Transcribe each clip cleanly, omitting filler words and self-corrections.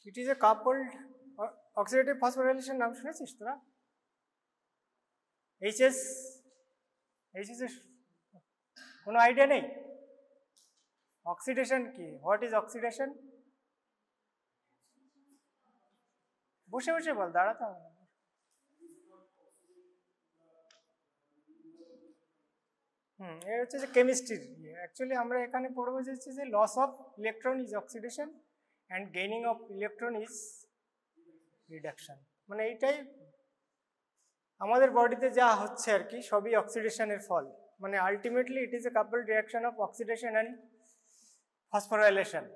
It is a coupled oxidative phosphorylation নাম শুনেছিস তোরা? HS এর কোনো আইডিয়া নেই? অক্সিডেশন কি? What is oxidation? বসে বসে বল, দাঁড়াতে হবে না। এর হচ্ছে যে কেমিস্ট্রির অ্যাকচুয়ালি আমরা এখানে পড়বো যে হচ্ছে যে loss of electron is oxidation and gaining of electron is reduction. মানে এইটাই আমাদের বডিতে যা হচ্ছে আর কি, সবই অক্সিডেশনের ফল। মানে ultimately it is A coupled reaction of oxidation and phosphorylation.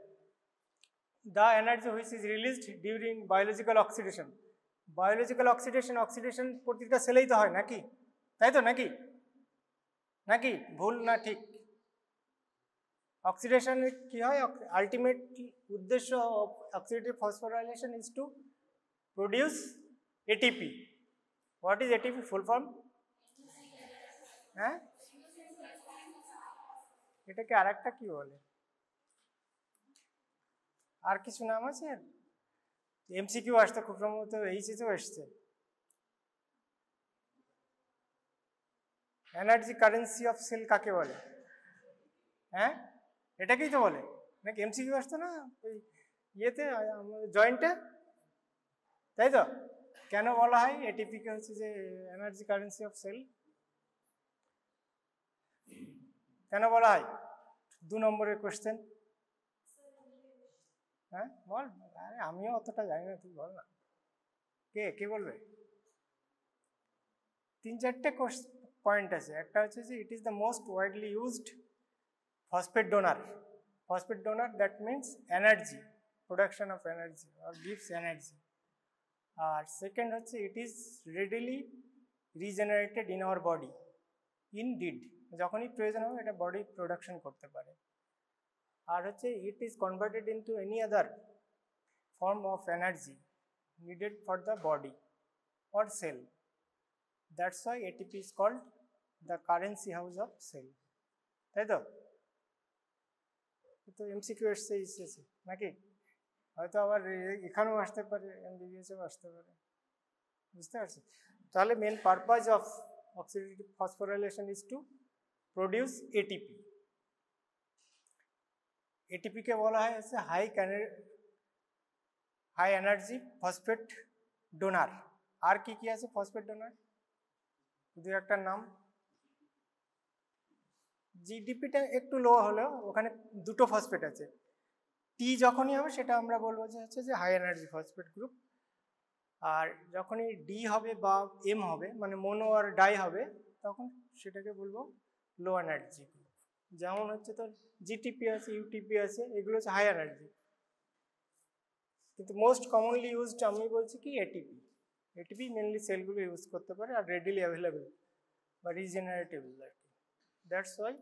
The energy which is released during biological oxidation. Biological oxidation প্রতিটা সেলেই তো হয় নাকি? তাই তো নাকি? নাকি ভুল না ঠিক? অক্সিডেশন কি হয়? আলটিমেট উদ্দেশ্য of oxidative phosphorylation is to produce ATP. What is ATP full form? হ্যাঁ, এটাকে আর একটা কি বলে? আর কিছু নাম আছে? এমসিকিউ আসতে খুব সম্ভবত এইচএসও এসছে। এনার্জি কারেন্সি অফ সেল কাকে বলে? হ্যাঁ, এটাকেই তো বলে নাকি? এমসিকিউ আসতো না ওই ইয়েতে, জয়েন্টে, তাই তো? কেন বলা হয় এটিপিকে হচ্ছে যে এনার্জি কারেন্সি অফ সেল? কেন বলা হয়? 2 নম্বরের কোশ্চেন। হ্যাঁ বল। আরে আমিও অতটা জানি না, তুই বল না। কে বলবে? 3-4টে পয়েন্ট আছে। একটা হচ্ছে যে it is the most widely used phosphate donor. Phosphate donor that means energy, production of energy or gives energy. আর সেকেন্ড হচ্ছে it is readily regenerated in our body indeed, যখনই প্রয়োজন হবে এটা বডি প্রোডাকশন করতে পারে। আর হচ্ছে it is converted into any other form of energy needed for the body or cell. That's why ATP is called the currency house of cell. তাই তো? তো এমসিকিউ এসছে এসেছে নাকি? হয়তো আবার এখানেও আসতে পারে, এমবিবিএসেও আসতে পারে, বুঝতে পারছি? তাহলে main purpose of oxidative phosphorylation is to produce ATP. এটিপিকে বলা হয় হচ্ছে হাই এনার্জি ফসফেট ডোনার। আর কি আছে ফসফেট ডোনার? দু একটা নাম। জিডিপিটা একটু লো হলেও ওখানে 2টো ফসফেট আছে। টি যখনই হবে সেটা আমরা বলবো যে হচ্ছে যে হাই এনার্জি ফসফেট গ্রুপ। আর যখনই ডি হবে বা এম হবে, মানে মোনো আর ডাই হবে, তখন সেটাকে বলবো লো এনার্জি গ্রুপ। যেমন হচ্ছে তোর জিটিপি আছে, ইউটিপি আছে, এগুলো হচ্ছে হাই এনার্জি। কিন্তু মোস্ট কমনলি ইউজড আমি বলছি কি এটিপি। এটিপি মেনলি সেলগুলো ইউজ করতে পারে আর রেডিলি অ্যাভেলেবেল বা রিজেনারেটেবল আর কি। That's why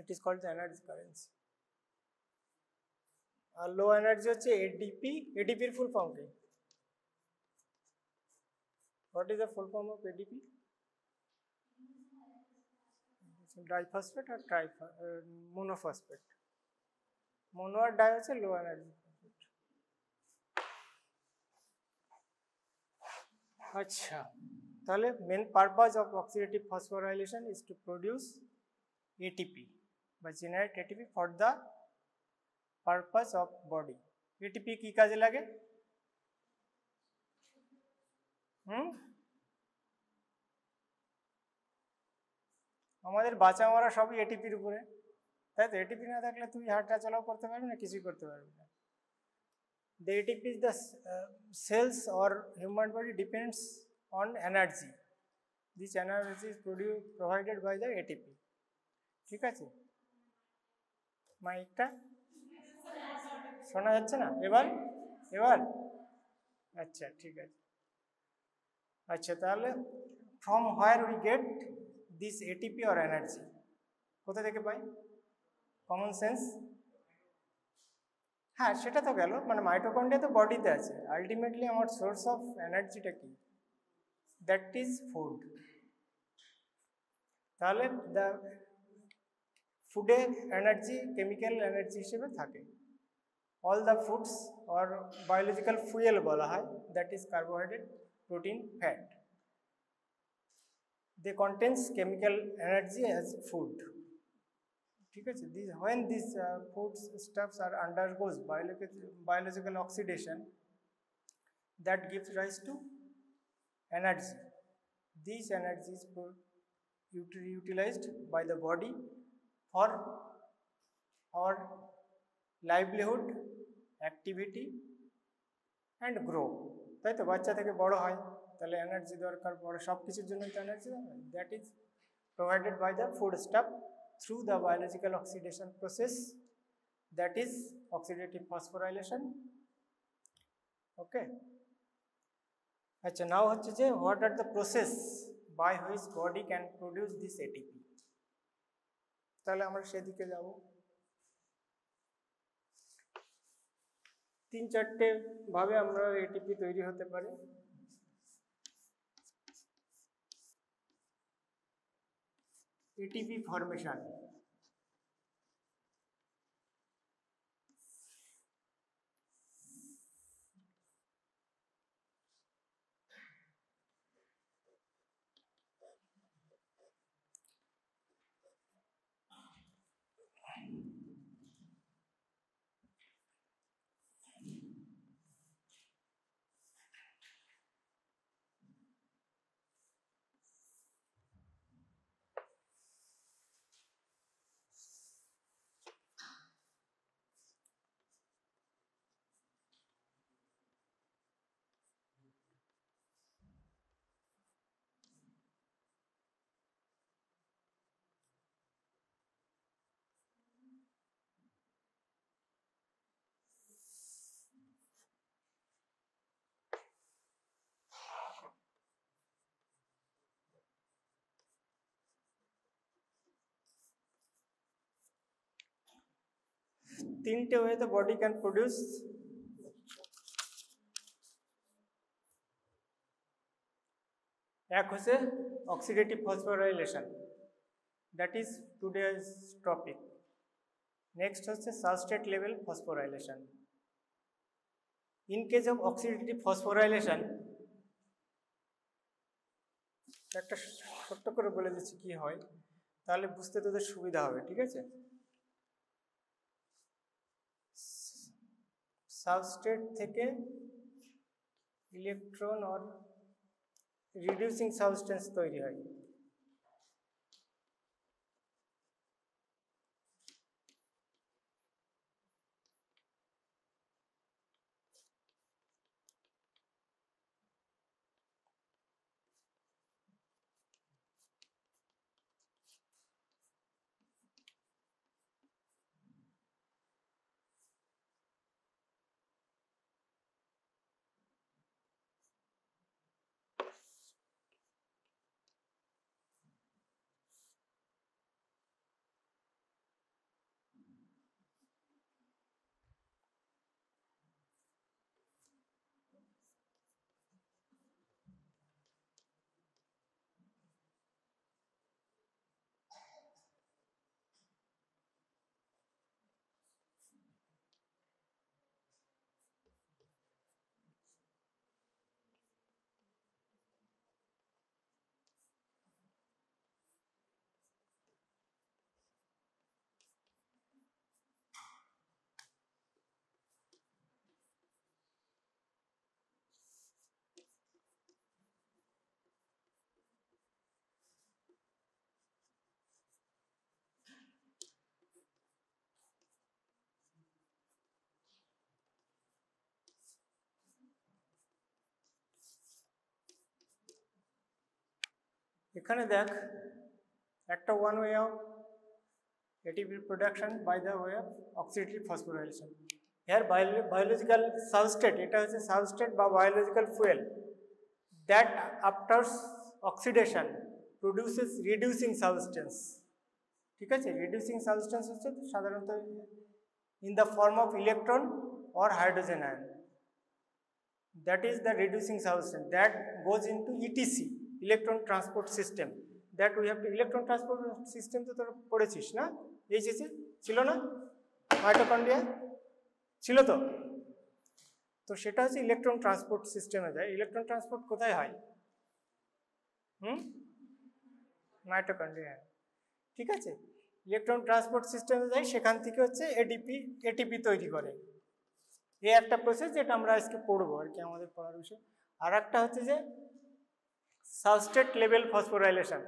it is called the energy currency. আর লো এনার্জি হচ্ছে এডিপি। এডিপির ফুল ফর্ম কি? What is the full form of ADP? Diphosphate or monophosphate. Mono আর ডাই হচ্ছে লো এনার্জি। আচ্ছা, তাহলে main purpose of oxidative phosphorylation is to produce ATP বা generate ATP for the purpose of body. ATP কি কাজে লাগে? আমাদের বাঁচা মারা সবই এটিপির উপরে, তাই তো? এটিপি না থাকলে তুই হাঁটা চলাও করতে পারবি না, কিছুই করতে পারবি না। The ATP is the cells or human body depends on energy. This energy is provided by the ATP. ঠিক আছে? মাইকটা শোনা যাচ্ছে না? এবার আচ্ছা ঠিক আছে। আচ্ছা, তাহলে from where we get this ATP or energy? কোথা থেকে পাই? Common sense. হ্যাঁ, সেটা তো গেল, মানে মাইটোকন্ড্রিয়া তো বডিতে আছে। আলটিমেটলি আমার সোর্স অফ এনার্জিটা কি? That is food. তাহলে ফুডে এনার্জি কেমিক্যাল এনার্জি হিসেবে থাকে। all the foods or biological fuel বলা হয়, that is carbohydrate, protein, fat. They contains chemical energy as food. ঠিক আছে, when these food stuffs are undergoes biological oxidation, that gives rise to energy. These energies utilized by the body for our livelihood, activity and grow. তাই তো, বাচ্চা থেকে বড় হয়, তাহলে energy দরকার পড়ে, সব কিছুর জন্য তো এনার্জি দরকার। That is provided by the food stuff through the biological oxidation process, that is oxidative phosphorylation. Okay. আচ্ছা, নাও হচ্ছে যে what are the process by which body can produce this ATP? তাহলে আমরা সেদিকে যাব। 3-4টে ভাবে আমরা এটিপি তৈরি হতে পারে। এটিপি ফর্মেশন, তিনটে ওয়েতে বডি ক্যান প্রডিউস। এক হচ্ছে oxidative phosphorylation, that is today's topic. Next হচ্ছে substrate level phosphorylation. In case of oxidative phosphorylation, একটা ছোট্ট করে বলে দিচ্ছি কি হয়, তাহলে বুঝতে তোদের সুবিধা হবে। ঠিক আছে, সাবস্ট্রেট থেকে ইলেকট্রন অর রিডিউসিং সাবস্টেন্স তৈরি হয়। এখানে দেখ, একটা one way of ATP production by the way of oxidative phosphorylation. Here biological substrate, এটা হচ্ছে substrate বা biological fuel that after oxidation produces reducing substance. ঠিক আছে, reducing substance হচ্ছে সাধারণত in the form of electron or hydrogen ion. That is the reducing substance that goes into ETC, electron transport system. That we have to electron transport system তো তোরা পড়েছিস না, এইচএসে ছিল না, মাইটোকন্ড্রিয়া। ছিল তো। তো সেটা হচ্ছে ইলেকট্রন ট্রান্সপোর্ট সিস্টেমে যায়। ইলেকট্রন ট্রান্সপোর্ট কোথায় হয়? মাইটোকন্ড্রিয়া। ঠিক আছে, ইলেকট্রন ট্রান্সপোর্ট সিস্টেমে যায়, সেখান থেকে হচ্ছে এটিপি তৈরি করে। এই একটা প্রসেস যেটা আমরা আজকে পড়বো আর কি আমাদের পড়ার বিষয়। আর একটা হচ্ছে যে substrate level phosphorylation.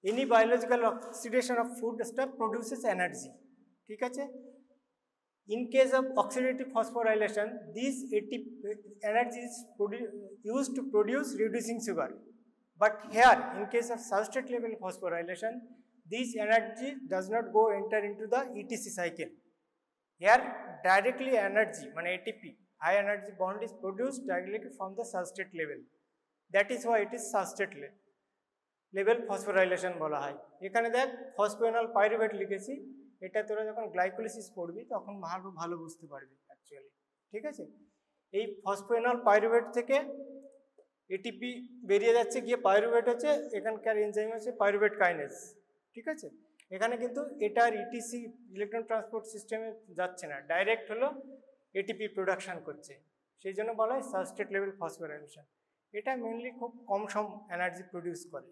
Any biological oxidation of food staff produces energy. ঠিক আছে, in case of oxidative phosphorylation, these ATP energy is used to produce reducing sugar. But here, in case of substrate level phosphorylation, this energy does not go enter into the ETC cycle. Here, directly energy, ATP, high energy bond is produced directly from the substrate level. That is why it is substrate level phosphorylation বলা হয়। এখানে দেখ ফসফেনল pyruvate লিখেছি, এটা তোরা যখন glycolysis পড়বি তখন ভালো বুঝতে পারবি অ্যাকচুয়ালি। ঠিক আছে, এই ফসফেনল পাইরুভেট থেকে এটিপি বেরিয়ে যাচ্ছে, গিয়ে পাইরুভেট হচ্ছে এখানকার এনজাইম হচ্ছে পাইরুভেট কাইনেজ। ঠিক আছে, এখানে কিন্তু এটার ইটিসি ইলেকট্রন ট্রান্সপোর্ট সিস্টেমে যাচ্ছে না, ডাইরেক্ট হলো এটিপি প্রোডাকশন করছে, সেই জন্য বলা হয় সাবস্ট্রেট লেভেল ফসফোরাইলেশন। এটা মেনলি খুব কম সম এনার্জি প্রডিউস করে,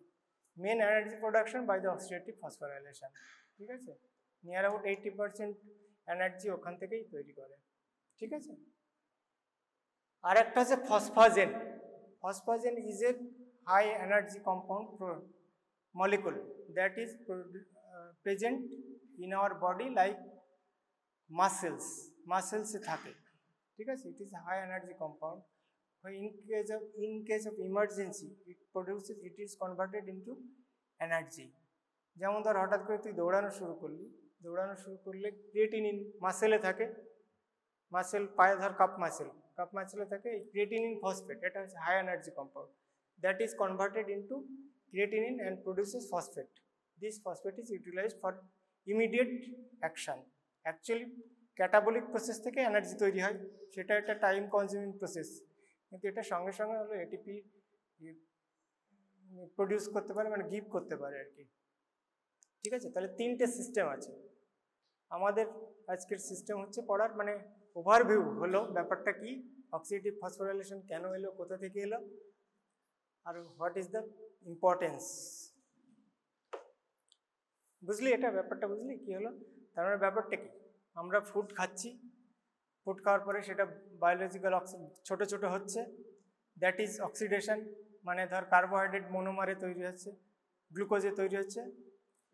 main energy production by the oxidative phosphorylation. ঠিক আছে, নিয়ার অ্যাবাউট 80% এনার্জি ওখান থেকেই তৈরি করে। ঠিক আছে, আর একটা হচ্ছে phosphagen. Phosphagen is a high energy compound molecule that is present in our body like muscles এ থাকে। ঠিক আছে, it is a high energy compound. In case of emergency it is converted into energy. যেমন ধর হঠাৎ করে তুই দৌড়ানো শুরু করলে ক্রিয়েটিনিন মাসেলে থাকে, মাসেল পায়ে ধর কাপ মাসেলে থাকে, ক্রিয়েটিনিন ফসফেট, এটা হচ্ছে high energy compound, that is converted into creatinine and produces phosphate. This phosphate is utilized for immediate action. Actually catabolic process থেকে এনার্জি তৈরি হয়, সেটা একটা টাইম কনজিউমিং প্রসেস, কিন্তু এটা সঙ্গে সঙ্গে হলো এটিপি প্রডিউস করতে পারে, গিভ করতে পারে আর কি। ঠিক আছে, তাহলে তিনটে সিস্টেম আছে আমাদের। আজকের সিস্টেম হচ্ছে পড়ার ওভারভিউ হলো ব্যাপারটা কি, অক্সিডেটিভ ফসফোরাইলেশন কেন এলো, কোথা থেকে এলো, আর হোয়াট ইজ দ্য ইম্পর্টেন্স। বুঝলি এটা ব্যাপারটা? বুঝলি কি হলো? তার ব্যাপারটা কি, আমরা ফুড খাচ্ছি, ফুড খাওয়ার পরে সেটা বায়োলজিক্যাল ছোট ছোট হচ্ছে, দ্যাট ইজ অক্সিডেশন, ধর কার্বোহাইড্রেট মনোমারে তৈরি হচ্ছে, গ্লুকোজে তৈরি হচ্ছে,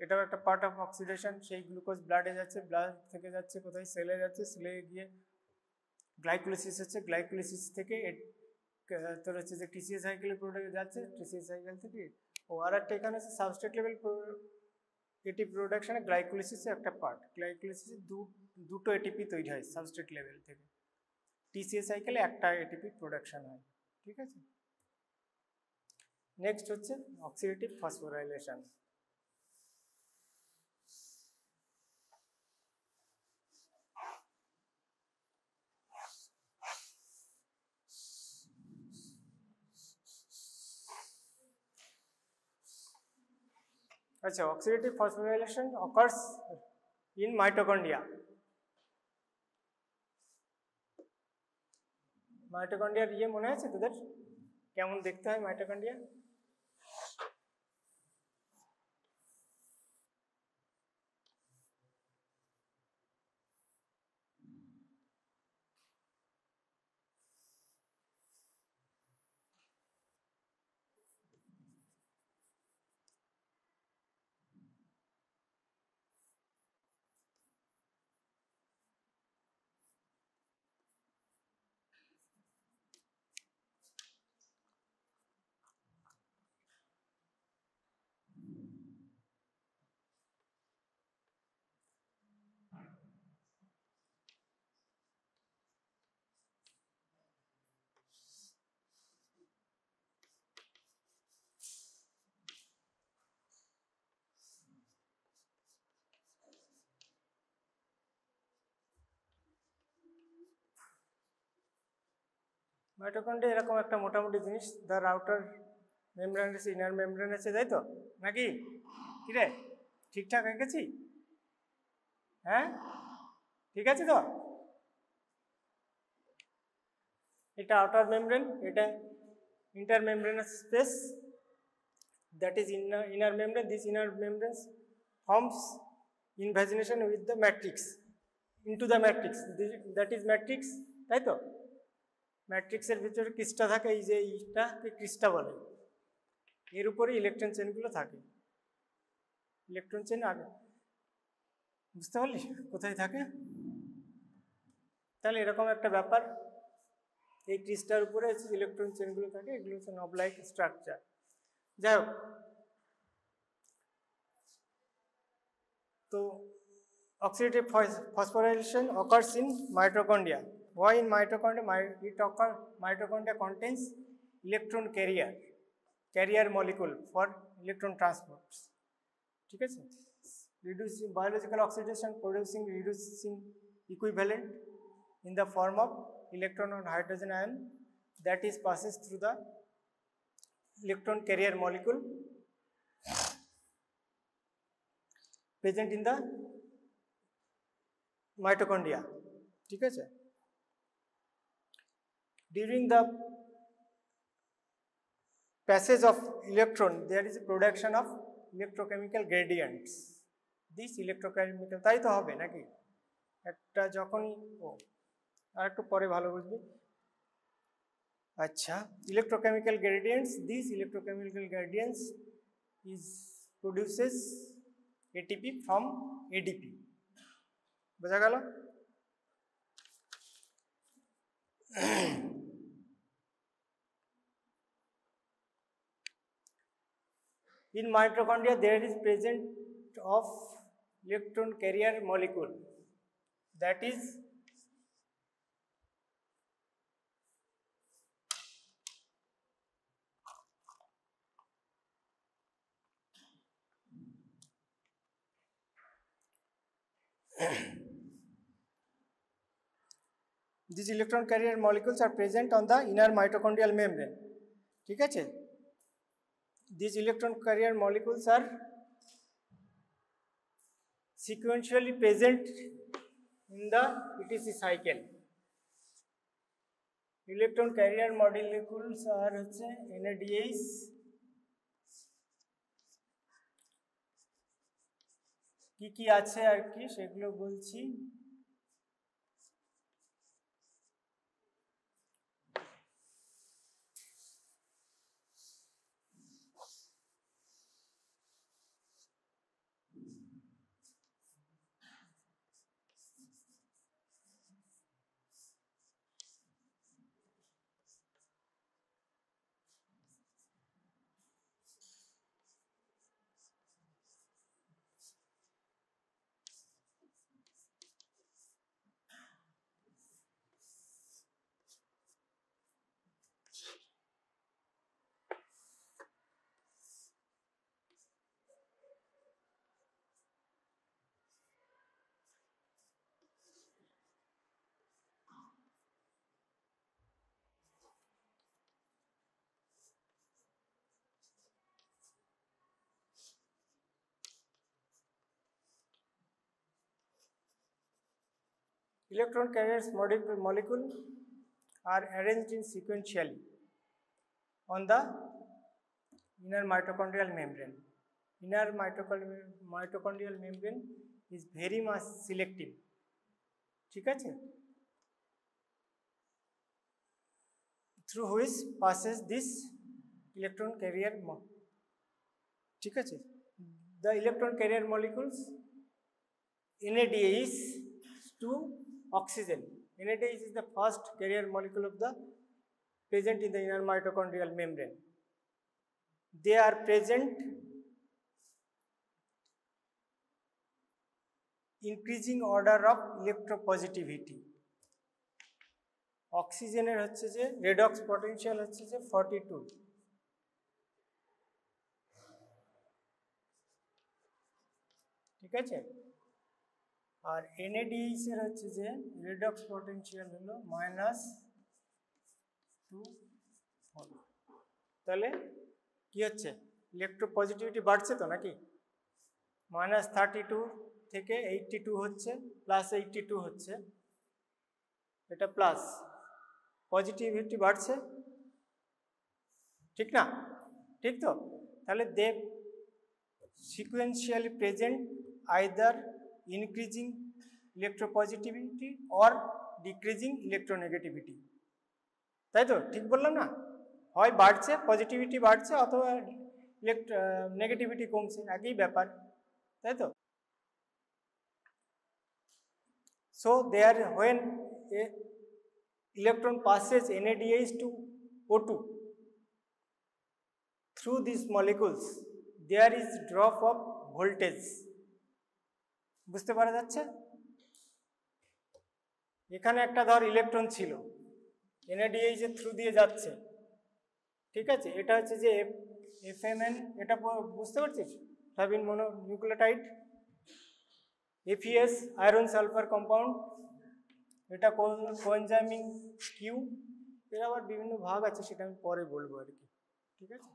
এটাও একটা পার্ট অফ অক্সিডেশন। সেই গ্লুকোজ ব্লাডে যাচ্ছে, ব্লাড থেকে যাচ্ছে কোথায়, সেলে যাচ্ছে, সেলে গিয়ে গ্লাইকোলিসিস হচ্ছে, গ্লাইকোলিসিস থেকে তোর হচ্ছে যে টিসিএ সাইকেলের প্রোডাক্ট যাচ্ছে, টিসিএ সাইকেল থেকে আর একটা এখানে হচ্ছে সাবস্ট্রেট লেভেল এটিপি প্রোডাকশনে গ্লাইকোলিসিসের একটা পার্ট, গ্লাইকোলিসিসে দুটো এটিপি তৈরি হয় সাবস্ট্রেট লেভেল থেকে, টিসিএ সাইকেলে একটা এটিপি প্রোডাকশন হয়। ঠিক আছে, নেক্সট হচ্ছে অক্সিডেটিভ ফসফোরাইলেশন। আচ্ছা, oxidative phosphorylation occurs in mitochondria. মাইটোকন্ড্রিয়ার মনে আছে তোদের কেমন দেখতে হয় মাইটোকন্ড্রিয়া? মাইটোকন্ড্রিয়া এরকম একটা মোটামুটি জিনিস, যার আউটার মেমব্রেন আছে, ইনার মেমব্রেন আছে, তাই তো নাকি? কি রে, ঠিকঠাক এঁকেছি? হ্যাঁ, ঠিক আছে তো? এটা আউটার মেমব্রেন, এটা intermembranous space, that is inner membrane. This inner membrane forms invagination with the matrix, into the matrix, that is matrix, তাই তো? ম্যাট্রিক্সের ভিতরে ক্রিস্টা থাকে, এই যে এইটাকে ক্রিস্টা বলে, এর উপরে ইলেকট্রন চেনগুলো থাকে। ইলেকট্রন চেন আগে বুঝতে পারলি কোথায় থাকে? তাহলে এরকম একটা ব্যাপার, এই ক্রিস্টার উপরে ইলেকট্রন চেনগুলো থাকে, এগুলো হচ্ছে নব লাইক স্ট্রাকচার। যাই হোক, তো oxidative phosphorylation occurs in mitochondria. Why in mitochondria? Mitochondria contains electron carrier molecule for electron transports. ঠিক আছে? Reducing biological oxidation, reducing equivalent in the form of electron or hydrogen ion that is passes through the electron carrier molecule present in the mitochondria. ঠিক আছে? During the passage of electron, there is a production of electrochemical gradients. This electrochemical, তাই তো হবে নাকি? একটা যখনই আর একটু পরে ভালো বুঝবি। আচ্ছা, electrochemical gradients, these electrochemical gradients is produces ATP from ADP. বোঝা গেল? In mitochondria, there is present of electron carrier molecule, that is these electron carrier molecules are present on the inner mitochondrial membrane. ঠিক আছে? These electron carrier molecules are sequentially present in the ETC cycle. Electron carrier molecules are হচ্ছে NADH, কি আছে আর কি সেগুলো বলছি। Electron carriers molecule are arranged in sequentially on the inner mitochondrial membrane. Inner mitochondrial membrane is very much selective. ঠিক আছে? Through which passes this electron carrier ঠিক আছে? The electron carrier molecules NADH to oxygen. NADH is the first carrier molecule of the present in the inner mitochondrial membrane. They are present increasing order of electropositivity. অক্সিজেনের হচ্ছে যে redox potential হচ্ছে যে 42, ঠিক আছে? আর NADH এর হচ্ছে যে রেডক্স পটেনশিয়াল হলো -2। তাহলে কি হচ্ছে? ইলেকট্রোপজিটিভিটি বাড়ছে তো নাকি? -32 থেকে 82 হচ্ছে, +82 হচ্ছে, এটা প্লাস। পজিটিভিটি বাড়ছে, ঠিক না? ঠিক তো? তাহলে they sequentially present either increasing electropositivity or decreasing electronegativity, তাই তো? ঠিক বললাম না? হয় বাড়ছে, পজিটিভিটি বাড়ছে, অথবা নেগেটিভিটি কমছে, একই ব্যাপার, তাই তো? So there when a electron passes NADH to O2 through these molecules, there is drop of voltage. বুঝতে পারা যাচ্ছে? এখানে একটা ধর ইলেকট্রন ছিল, NADH এর থ্রু দিয়ে যাচ্ছে, ঠিক আছে? এটা হচ্ছে যে FMN, এটা বুঝতে পারছিস? Flavin mononucleotide, FES iron sulphur compound, এটা কোএনজাইমিং কিউ, এর আবার বিভিন্ন ভাগ আছে, সেটা আমি পরে বলবো আর কি, ঠিক আছে?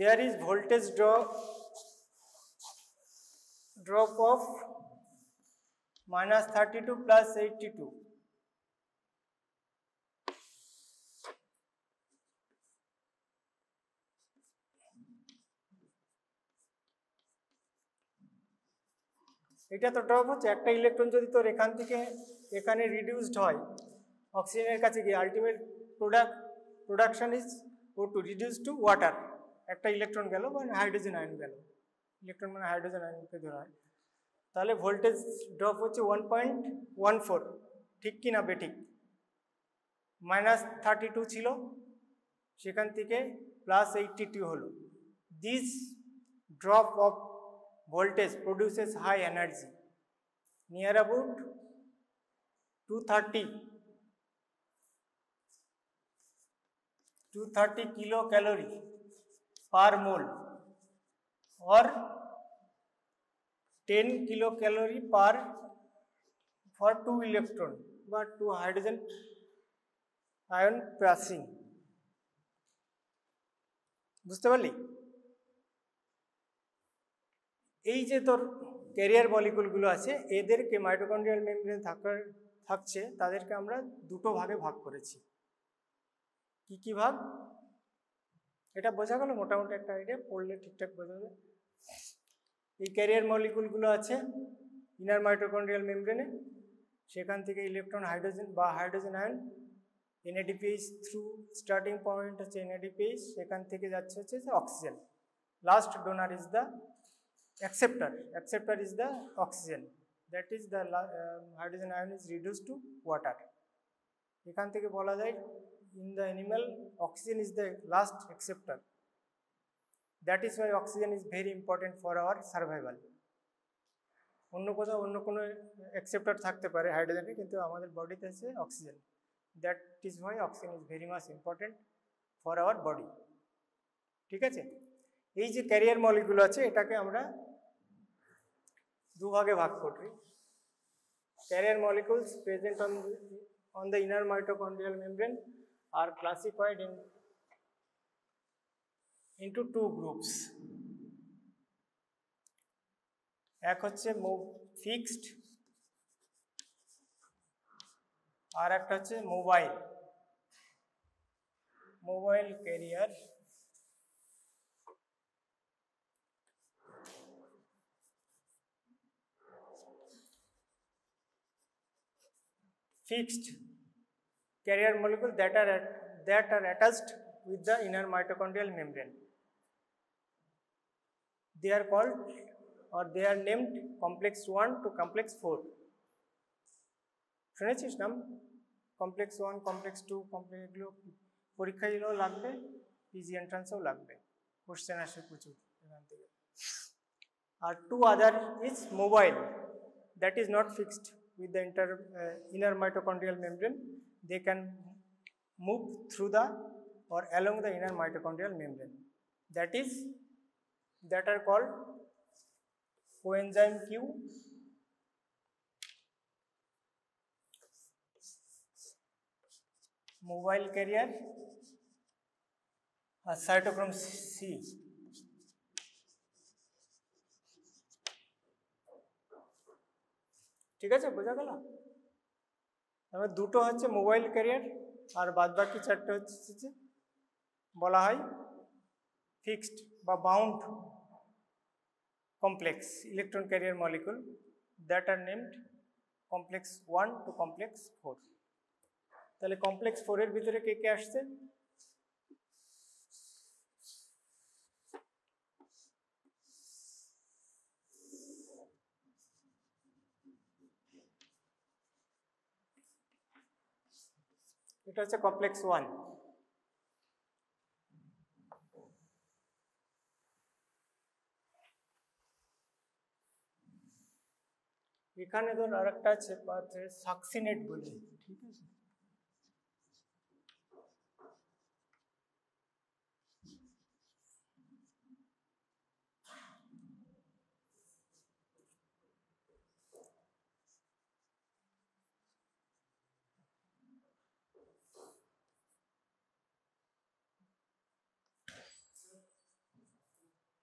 There is voltage drop of -32 plus 82. এটা তো ড্রপ হচ্ছে, একটা ইলেকট্রন যদি তোর এখান থেকে এখানে রিডিউসড হয় অক্সিজেনের কাছে গিয়ে, ultimate production is O2 reduce to water, একটা ইলেকট্রন গেল বা হাইড্রোজেন আয়ন গেল, ইলেকট্রন মানে হাইড্রোজেন আয়নকে ধরা হয়, তাহলে ভোল্টেজ ড্রপ হচ্ছে 1.14, ঠিক কি না বেঠিক? -32 ছিল, সেখান থেকে +82 হলো। This drop of voltage produces high energy near about 230 kilocalorie per mole or 10 kilocalorie per for 2 electron but 2 hydrogen ion passing, বুঝতে পারলি? এই যে তোর ক্যারিয়ার মলিকুলগুলো আছে, এদেরকে মাইটোকন্ড্রিয়াল মেমব্রেন থাকছে, তাদেরকে আমরা দুটো ভাগে ভাগ করেছি। কি কি ভাগ? এটা বোঝা গেল মোটামুটি একটা আইডিয়া, পড়লে ঠিকঠাক বোঝা যাবে। এই ক্যারিয়ার মলিকুলগুলো আছে ইনার মাইটোকন্ড্রিয়াল মেমব্রেনে, সেখান থেকে ইলেকট্রন হাইড্রোজেন বা hydrogen ion NADPH through starting point হচ্ছে NADPH, সেখান থেকে যাচ্ছে হচ্ছে oxygen. Last donor is the acceptor is the oxygen, that is the hydrogen ion is reduced to water. এখান থেকে বলা যায় in the animal oxygen is the last acceptor, that is why oxygen is very important for our survival. অন্য কোথাও অন্য কোনো acceptor থাকতে পারে হাইড্রোজেনে, কিন্তু আমাদের বডিতে আছে oxygen, that is why oxygen is very much important for our body, ঠিক আছে? এই যে ক্যারিয়ার মলিকুল আছে, এটাকে আমরা দুভাগে ভাগ করি। Career molecules present on the inner mitochondrial membrane are classified into two groups. এক হচ্ছে ফিক্সড, আর একটা হচ্ছে mobile career. Fixed carrier molecules that are attached with the inner mitochondrial membrane. They are called or they are named complex 1 to complex 4. শুনেছিস নাম? complex 1, complex 2, complex এগুলো পরীক্ষায়ও লাগবে, PG এন্ট্রান্সেও লাগবে, question আসে প্রচুর এখান থেকে। আর 2 other is mobile, that is not fixed with the inner mitochondrial membrane. They can move through the or along the inner mitochondrial membrane, that are called coenzyme Q, mobile carrier, or cytochrome C. ঠিক আছে, বোঝা গেল? তারপরে দুটো হচ্ছে mobile career, আর বাদ বাকি চারটে হচ্ছে যে বলা হয় ফিক্সড বা bound complex electron carrier molecule that are named complex 1 two complex 4। তাহলে কমপ্লেক্স 4 এর ভিতরে কে কে আসছে? এটা হচ্ছে কমপ্লেক্স 1। এখানে ধর আরেকটা আছে সাকসিনেট বলে, ঠিক আছে?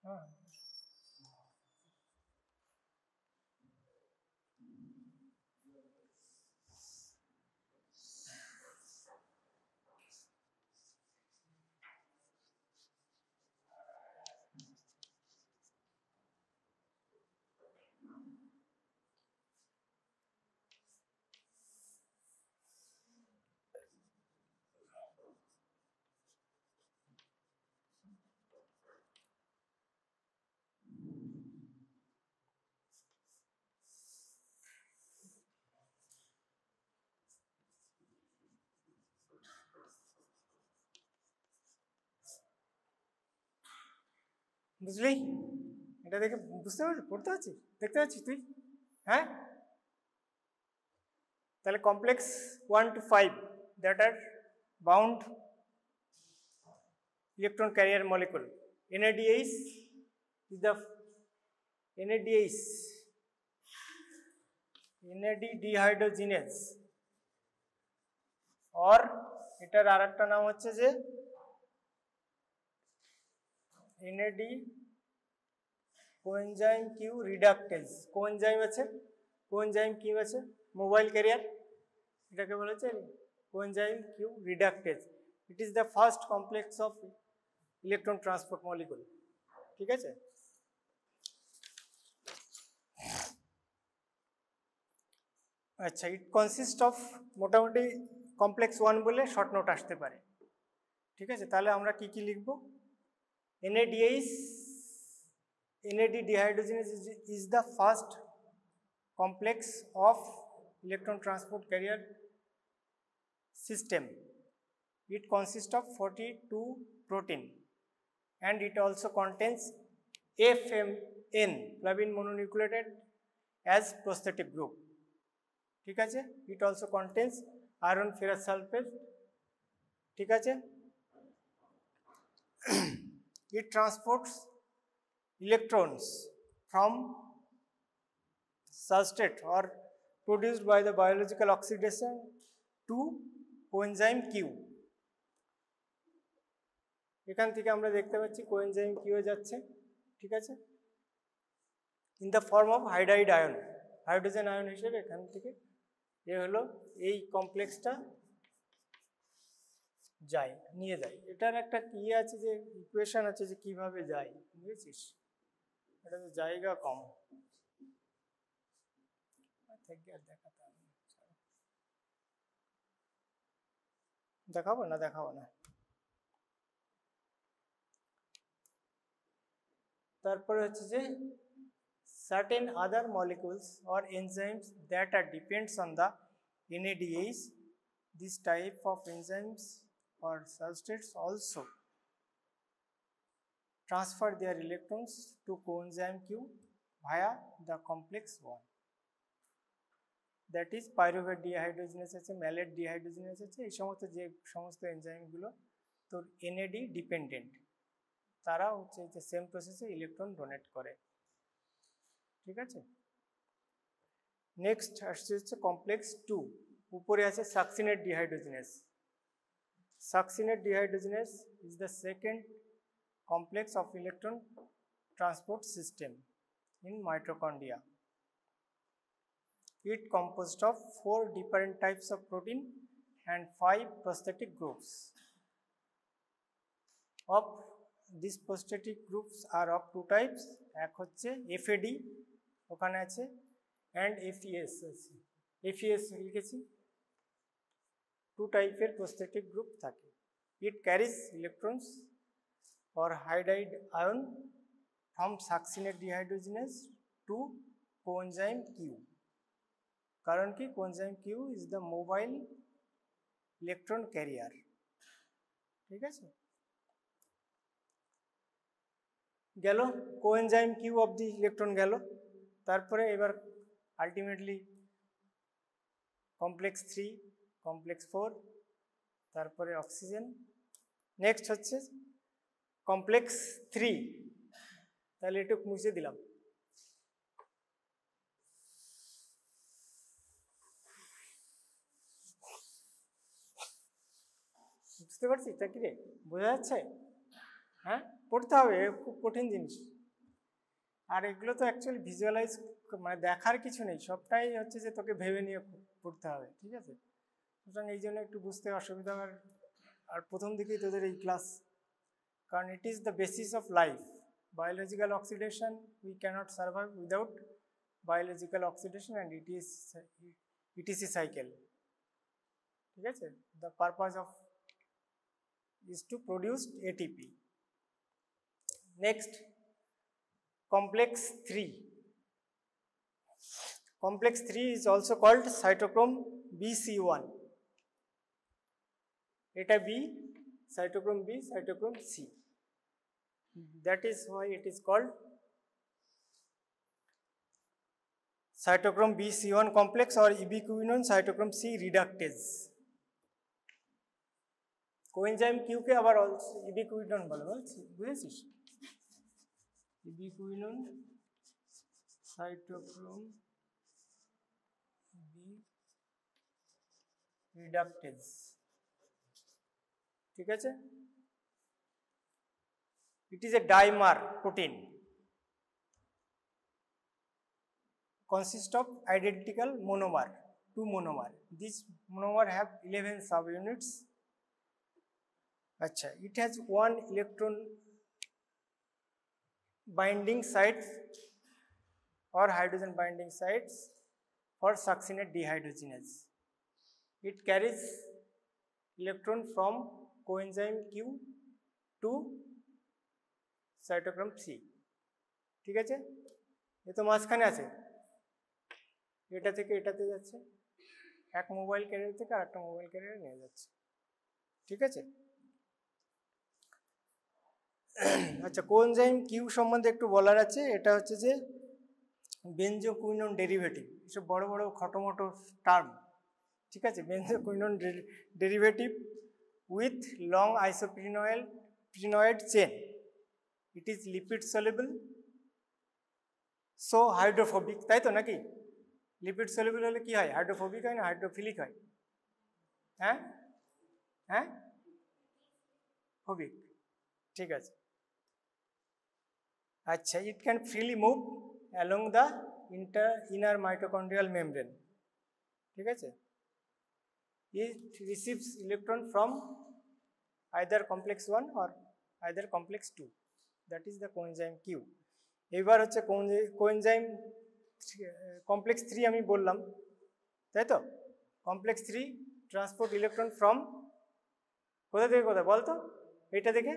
হ্যাঁ, বুঝলি? এটা দেখে বুঝতে পারছিস, পড়তে পারছিস, দেখতে পাচ্ছিস তুই? হ্যাঁ, তাহলে complex 1 to 5 that are bound electron carrier molecule. NADH is the NADH, NAD dehydrogenase, or এটার আরেকটা নাম হচ্ছে যে NAD coenzyme Q reductase. Coenzyme আছে, কোএনজাইম কিউ আছে, মোবাইল ক্যারিয়ার, এটাকে বলা হচ্ছে coenzyme Q reductase. It is the first complex of electron transport molecule, ঠিক আছে? আচ্ছা, ইট কনসিস্ট অফ, মোটামুটি কমপ্লেক্স 1 বলে শর্ট নোট আসতে পারে, ঠিক আছে? তাহলে আমরা কি কি লিখব? NADH, NAD dehydrogenase is the first complex of electron transport carrier system. It consists of 42 protein and it also contains FMN, flavin mononucleotide, as prosthetic group, ঠিক আছে? It also contains iron ferrous sulfate, ঠিক আছে? It transports electrons from substrate or produced by the biological oxidation to coenzyme Q. এখান থেকে আমরা দেখতে পাচ্ছি coenzyme Q যাচ্ছে, ঠিক আছে? In the form of hydride ion, hydrogen ion হিসেবে এখান থেকে এ হলো এই কমপ্লেক্সটা যায়, নিয়ে যায়। এটার একটা কি আছে যে ইকুয়েশন আছে যে কিভাবে যায়, বুঝেছিস? এটা তো জায়গা কম, দেখাবো না, দেখাবো না। তারপরে হচ্ছে যে certain other molecules or enzymes that are depends on the NADH. This type of enzymes or substrates also transfer their electrons to coenzyme Q via the complex 1. That is pyruvate dehydrogenase আছে, malate dehydrogenase আছে, এই সমস্ত যে সমস্ত এনজাইমগুলো তোর NAD dependent, তারা হচ্ছে যে সেম প্রসেসে ইলেকট্রন ডোনেট করে, ঠিক আছে? নেক্সট আসছে হচ্ছে কমপ্লেক্স 2, উপরে আছে succinate dehydrogenase. Succinate dehydrogenase is the second complex of electron transport system in mitochondria. It composed of 4 different types of protein and 5 prosthetic groups. Of these prosthetic groups are of 2 types. এক হচ্ছে FAD ওখানে আছে and FES আছে। FES লিখেছি। 2 টাইপের prosthetic group থাকে। It carries electrons or hydride ion from succinate dehydrogenase to coenzyme Q. কারণ কি coenzyme Q is the mobile electron carrier. ঠিক আছে, গেল coenzyme Q of the electron গেল। তারপরে এবার আলটিমেটলি কমপ্লেক্স 3, কমপ্লেক্স 4, তারপরে অক্সিজেন। নেক্সট হচ্ছে কমপ্লেক্স 3, তাহলে একটু মুছে দিলাম। বুঝতে পারছি তা কি রে, বোঝা যাচ্ছে? হ্যাঁ, পড়তে হবে, খুব কঠিন জিনিস। আর এগুলো তো অ্যাকচুয়ালি ভিজুয়ালাইজ মানে দেখার কিছু নেই, সবটাই হচ্ছে যে তোকে ভেবে নিয়ে পড়তে হবে। ঠিক আছে, সুতরাং এই জন্য একটু বুঝতে অসুবিধা হয়। আর প্রথম দিকেই তোদের এই ক্লাস, কারণ it is the basis of life. Biological oxidation we can't survive without biological oxidation and ETC cycle. ঠিক আছে, the purpose of is to produce ATP. Next, complex 3. Complex 3 is also called cytochrome BC1. Eta B, cytochrome B, cytochrome C. That is why it is called cytochrome BC1 complex or ubiquinone cytochrome C reductase. Coenzyme Q কে আবার ubiquinone বলে, বুঝেছিস? Ubiquinone cytochrome B reductase. ঠিক আছে, it is a dimer protein consist of identical monomer, 2 monomer. These monomer have 11 subunits. अच्छा, it has 1 electron binding sites or hydrogen binding sites for succinate dehydrogenase. It carries electron from coenzyme Q to cytochrome C. ঠিক আছে, এ তো মাঝখানে আছে, এটা থেকে এটাতে যাচ্ছে, এক মোবাইল ক্যারিয়ার থেকে আরেকটা মোবাইল ক্যারিয়ারে নিয়ে যাচ্ছে। ঠিক আছে, আচ্ছা, কোএনজাইম কিউ সম্বন্ধে একটু বলার আছে। এটা হচ্ছে যে বেনজোকুইনন ডেরিভেটিভ, এসব বড় বড় খটোমটো টার্ম। ঠিক আছে, benzoquinone derivative with long isoprenoid chain. It is lipid soluble, so hydrophobic, তাই তো নাকি? লিপিড সলিবল হলে কি হয়? হাইড্রোফোবিক হয় না হাইড্রোফিলিক হয়? হ্যাঁ হ্যাঁ, ফোবিক। ঠিক আছে, আচ্ছা, it can freely move along the inner mitochondrial membrane. ঠিক আছে, it receives electron from either complex 1 or either complex 2, that is the coenzyme Q. এবার হচ্ছে কোএনজাইম কমপ্লেক্স 3 আমি বললাম, তাই তো? কমপ্লেক্স 3 ট্রান্সপোর্ট ইলেকট্রন ফ্রম কোথা থেকে কোথায় বলতো? এইটা দেখে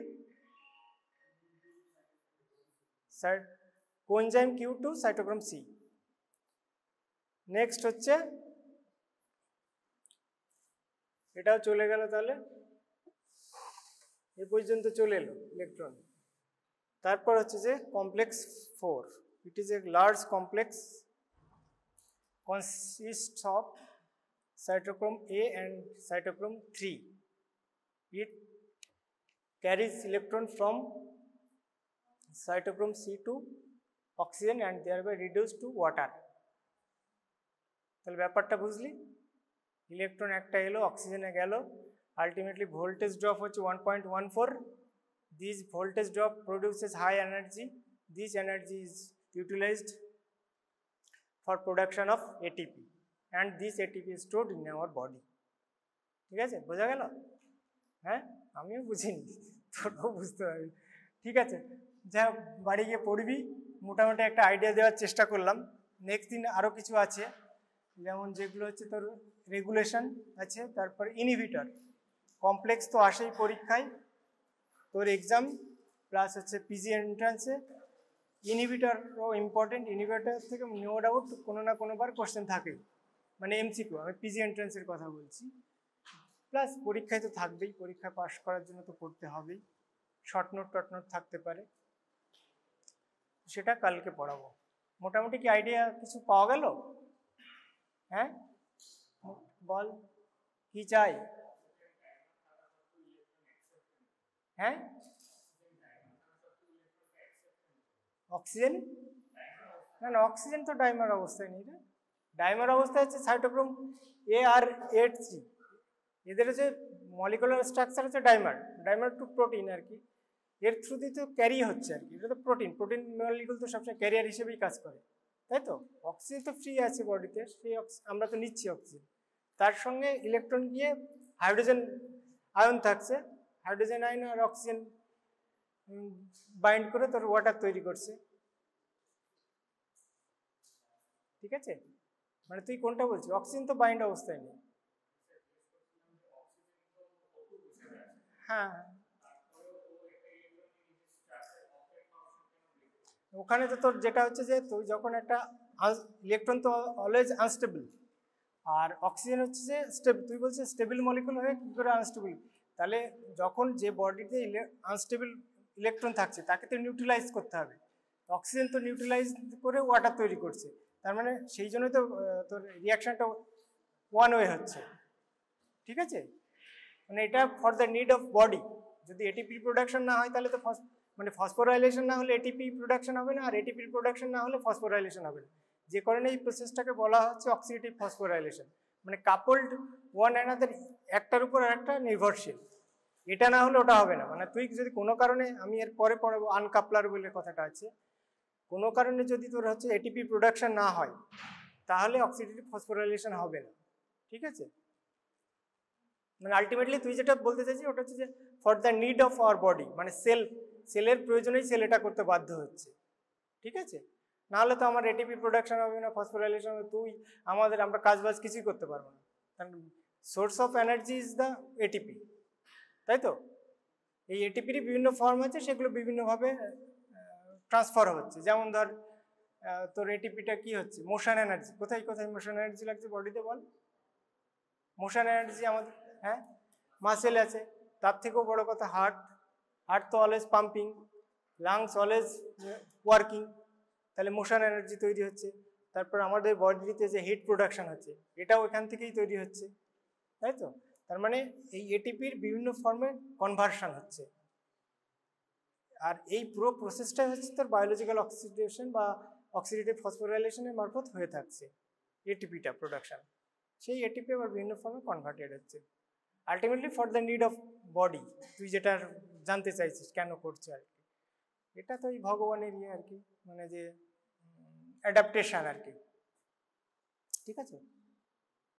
coenzyme Q to cytochrome C. Next হচ্ছে এটাও চলে গেল, তাহলে এ পর্যন্ত চলে এলো ইলেকট্রন। তারপর হচ্ছে যে complex 4, it is a large complex consists of cytochrome A and cytochrome 3. It carries electron from cytochrome C to oxygen and thereby reduced to water. তাহলে ব্যাপারটা বুঝলি? ইলেকট্রন একটা এলো, অক্সিজেনে গেল, আলটিমেটলি ভোল্টেজ ড্রপ হচ্ছে 1.14. This voltage drop produces high energy. This energy is utilized for production of ATP. and this ATP is stored in our body. ঠিক আছে, বোঝা গেল? হ্যাঁ, আমিও বুঝিনি, তোরাও বুঝতে পারবি। ঠিক আছে, যা বাড়ি গিয়ে পড়বি, মোটামুটি একটা আইডিয়া দেওয়ার চেষ্টা করলাম। নেক্সট দিন আরও কিছু আছে, যেমন যেগুলো হচ্ছে তোর রেগুলেশন আছে, তারপর ইনহিবিটর, কমপ্লেক্স তো আসেই পরীক্ষায়, তোর এক্সাম প্লাস হচ্ছে পিজি এন্ট্রান্সে। ইনহিবিটরও ইম্পর্টেন্ট, ইনহিবিটর থেকে নো ডাউট কোনো না কোনোবার কোশ্চেন থাকে, মানে এমসিকিউ, আমি পিজি এন্ট্রান্সের কথা বলছি। প্লাস পরীক্ষায় তো থাকবেই, পরীক্ষা পাস করার জন্য তো পড়তে হবেই, শর্ট নোট টট নোট থাকতে পারে, সেটা কালকে পড়াবো। মোটামুটি কি আইডিয়া কিছু পাওয়া গেল? হ্যাঁ বল, কি চাই? হ্যাঁ, অক্সিজেন, না না, অক্সিজেন তো ডাইমার অবস্থায় নেই রে। ডাইমার অবস্থায় হচ্ছে সাইটোক্রোম এ আর 8-3, এদের হচ্ছে মলিকুলার স্ট্রাকচার হচ্ছে ডাইমার, ডাইমার টু প্রোটিন আর কি, এর থ্রু দিয়ে তো ক্যারি হচ্ছে আর কি, এটা তো প্রোটিন, প্রোটিন মলিকুল তো সবসময় ক্যারিয়ার হিসেবেই কাজ করে, তাই তো? অক্সিজেন তো ফ্রি আছে বডিতে, সেই আমরা তো নিচ্ছি অক্সিজেন, তার সঙ্গে ইলেকট্রন গিয়ে হাইড্রোজেন আয়ন থাকছে, হাইড্রোজেন আয়ন আর অক্সিজেন বাইন্ড করে তোর ওয়াটার তৈরি করছে। ঠিক আছে, মানে তুই কোনটা বলছিস? অক্সিজেন তো বাইন্ড অবস্থায় নেই। হ্যাঁ, ওখানে তো তোর যেটা হচ্ছে যে তুই যখন একটা ইলেকট্রন তো অলওয়েজ আনস্টেবল, আর অক্সিজেন হচ্ছে যে স্টেবল, তুই বলছিস স্টেবল মলিকুল হয়ে কী করে আনস্টেবল? তাহলে যখন যে বডিতে আনস্টেবল ইলেকট্রন থাকছে তাকে তো নিউট্রালাইজ করতে হবে, অক্সিজেন তো নিউট্রালাইজ করে ওয়াটার তৈরি করছে, তার মানে সেই জন্যই তো তোর রিয়াকশানটা ওয়ান ওয়ে হচ্ছে। ঠিক আছে, মানে এটা for the need of body, যদি এটিপি প্রোডাকশন না হয় তাহলে তো মানে ফসফোরাইলেশন না হলে এটিপি প্রোডাকশন হবে না, আর এটিপি প্রোডাকশন না হলে ফসফোরাইলেশন হবে না, যে কারণে এই প্রসেসটাকে বলা হচ্ছে অক্সিডেটিভ ফসফোরাইলেশন, মানে কাপলড ওয়ান অ্যানাদার, একটার উপর একটা নির্ভরশীল, এটা না হলে ওটা হবে না। মানে তুই যদি কোনো কারণে, আমি এর পরে পড়াবো আনকাপলার বলে কথাটা আছে, কোনো কারণে যদি তোর হচ্ছে এটিপি প্রোডাকশন না হয় তাহলে অক্সিডেটিভ ফসফোরাইলেশন হবে না। ঠিক আছে, মানে আলটিমেটলি তুই যেটা বলতে চাইছিস ওটা হচ্ছে যে for the need of our body, মানে সেলের প্রয়োজনেই সেল এটা করতে বাধ্য হচ্ছে। ঠিক আছে, নাহলে তো আমার এটিপি প্রোডাকশন হবে না, ফসফোরাইলেশন হবে, আমরা কাজবাজ কিছুই করতে পারবো না, কারণ source of energy is the ATP, তাই তো? এই এটিপিরই বিভিন্ন ফর্ম আছে, সেগুলো বিভিন্নভাবে ট্রান্সফার হচ্ছে। যেমন ধর তোর এটিপিটা কি হচ্ছে, মোশন এনার্জি, কোথায় কোথায় মোশন এনার্জি লাগছে বডিতে বল? মোশন এনার্জি আমাদের, হ্যাঁ, মাসেল আছে, তার থেকেও বড় কথা হার্ট তো always pumping, lungs always working, তাহলে মোশন এনার্জি তৈরি হচ্ছে। তারপর আমাদের বডিতে যে হিট প্রোডাকশন হচ্ছে এটাও এখান থেকেই তৈরি হচ্ছে, তাই তো? তার মানে এই এটিপির বিভিন্ন ফর্মে কনভার্সন হচ্ছে, আর এই পুরো প্রসেসটা হচ্ছে তোর বায়োলজিক্যাল অক্সিডেশন বা অক্সিডেটিভ ফসফোরাইলেশনের মারফত হয়ে থাকছে এটিপিটা প্রোডাকশন, সেই এটিপি আবার বিভিন্ন ফর্মে কনভার্টেড হচ্ছে ultimately for the need of body. তুই যেটা জানতে চাইছিস কেন করছে আর কি, এটা তো এই ভগবানের ইয়ে আর কি, মানে যে অ্যাডাপ্টেশন আর কি। ঠিক আছে।